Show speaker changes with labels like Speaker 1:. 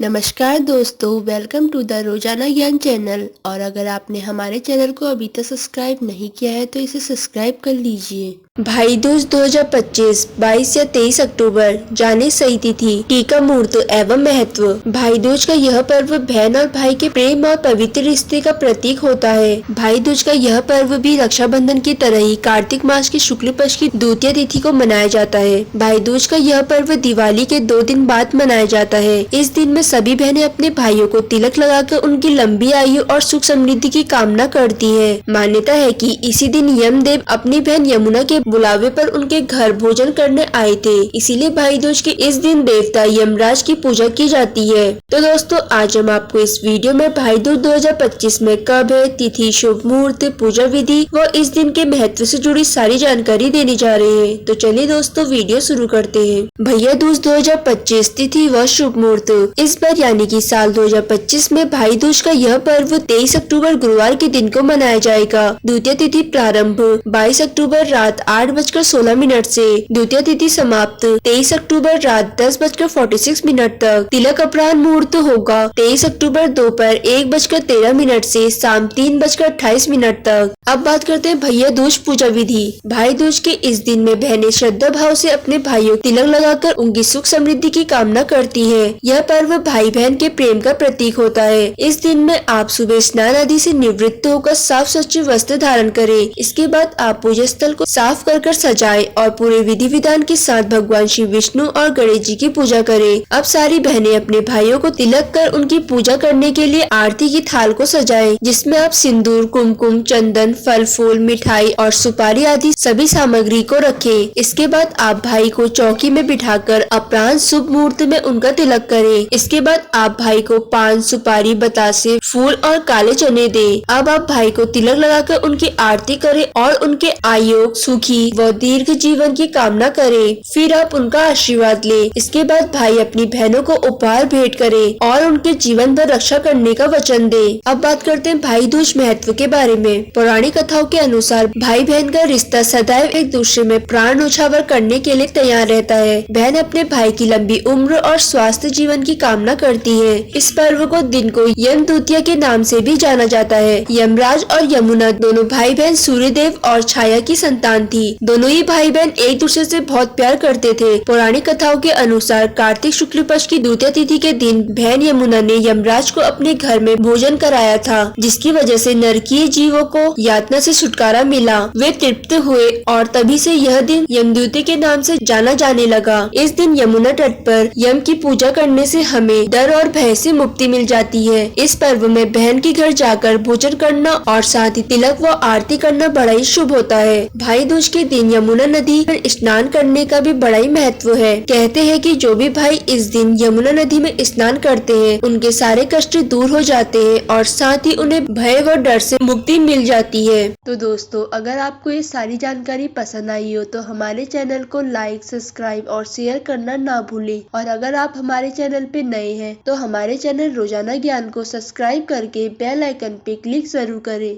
Speaker 1: नमस्कार दोस्तों, welcome to the रोजाना ज्ञान चैनल। और अगर आपने हमारे चैनल को अभी तक सब्सक्राइब नहीं किया है तो इसे सब्सक्राइब कर लीजिए। भाई दूज 2025 22 या 23 अक्टूबर जाने सही तिथि, टीका मुहूर्त एवं महत्व। भाई दूज का यह पर्व बहन और भाई के प्रेम और पवित्र रिश्ते का प्रतीक होता है। भाई दूज का यह पर्व भी रक्षाबंधन की तरह ही कार्तिक मास की शुक्ल पक्ष की द्वितीय तिथि को मनाया जाता है। भाई दूज का यह पर्व दिवाली के 2 दिन बाद मनाया जाता है। इस दिन में सभी बहनें अपने भाइयों को तिलक लगाकर उनकी लंबी आयु और सुख समृद्धि की कामना करती है। मान्यता है कि इसी दिन यमदेव अपनी बहन यमुना के बुलावे पर उनके घर भोजन करने आए थे, इसीलिए भाई दूज के इस दिन देवता यमराज की पूजा की जाती है। तो दोस्तों, आज हम आपको इस वीडियो में भाई दूज 2025 में कब है, तिथि, शुभ मुहूर्त, पूजा विधि व इस दिन के महत्व से जुड़ी सारी जानकारी देने जा रहे हैं। तो चलिए दोस्तों, वीडियो शुरू करते हैं। भैया दूज 2025 तिथि व शुभ मुहूर्त। इस बार यानी कि साल 2025 में भाई दूज का यह पर्व 23 अक्टूबर गुरुवार के दिन को मनाया जाएगा। द्वितीय तिथि प्रारंभ 22 अक्टूबर रात 8:16 से, द्वितीय तिथि समाप्त 23 अक्टूबर रात 10:46 तक। तिलक अपराह्न मुहूर्त होगा 23 अक्टूबर दोपहर 1:13 से शाम 3:28 तक। अब बात करते हैं भैया दूज पूजा विधि। भाई दूज के इस दिन में बहनें श्रद्धा भाव से अपने भाइयों को तिलक लगाकर उनकी सुख समृद्धि की कामना करती हैं। यह पर्व भाई बहन के प्रेम का प्रतीक होता है। इस दिन में आप सुबह स्नान आदि से निवृत्त होकर साफ स्वच्छ वस्त्र धारण करें। इसके बाद आप पूजा स्थल को साफ कर सजाएं और पूरे विधि विधान के साथ भगवान श्री विष्णु और गणेश जी की पूजा करें। अब सारी बहनें अपने भाइयों को तिलक कर उनकी पूजा करने के लिए आरती की थाल को सजाएं, जिसमें आप सिंदूर, कुमकुम, चंदन, फल फूल, मिठाई और सुपारी आदि सभी सामग्री को रखें। इसके बाद आप भाई को चौकी में बिठाकर अपराह्न शुभ मुहूर्त में उनका तिलक करें। इसके बाद आप भाई को पान, सुपारी, बतासे, फूल और काले चने दें। अब आप भाई को तिलक लगाकर उनकी आरती करें और उनके आयु, सुखी व दीर्घ जीवन की कामना करें। फिर आप उनका आशीर्वाद लें। इसके बाद भाई अपनी बहनों को उपहार भेंट करें और उनके जीवन भर रक्षा करने का वचन दें। अब बात करते हैं भाई दूज महत्व के बारे में। पौराणिक कथाओं के अनुसार भाई बहन का रिश्ता सदैव एक दूसरे में प्राण न्योछावर करने के लिए तैयार रहता है। बहन अपने भाई की लंबी उम्र और स्वास्थ्य जीवन की कामना करती है। इस पर्व को दिन को यम द्वितीया के नाम से भी जाना जाता है। यमराज और यमुना दोनों भाई बहन सूर्यदेव और छाया की संतान थी। दोनों ही भाई बहन एक दूसरे से बहुत प्यार करते थे। पौराणिक कथाओं के अनुसार कार्तिक शुक्ल पक्ष की द्वितीय तिथि के दिन बहन यमुना ने यमराज को अपने घर में भोजन कराया था, जिसकी वजह से नरकीय जीवों को यातना से छुटकारा मिला। वे तृप्त हुए और तभी से यह दिन यम द्वितीया के नाम से जाना जाने लगा। इस दिन यमुना तट पर यम की पूजा करने से हमें डर और भय से मुक्ति मिल जाती है। इस पर्व में बहन के घर जाकर भोजन करना और साथ ही तिलक व आरती करना बड़ा ही शुभ होता है। भाई दूज के दिन यमुना नदी पर स्नान करने का भी बड़ा ही महत्व है। कहते हैं कि जो भी भाई इस दिन यमुना नदी में स्नान करते हैं, उनके सारे कष्ट दूर हो जाते हैं और साथ ही उन्हें भय व डर से मुक्ति मिल जाती है। तो दोस्तों, अगर आपको ये सारी जानकारी पसंद आई हो तो हमारे चैनल को लाइक, सब्सक्राइब और शेयर करना ना भूलें। और अगर आप हमारे चैनल पे नए हैं तो हमारे चैनल रोजाना ज्ञान को सब्सक्राइब करके बेल आइकन पे क्लिक जरूर करें।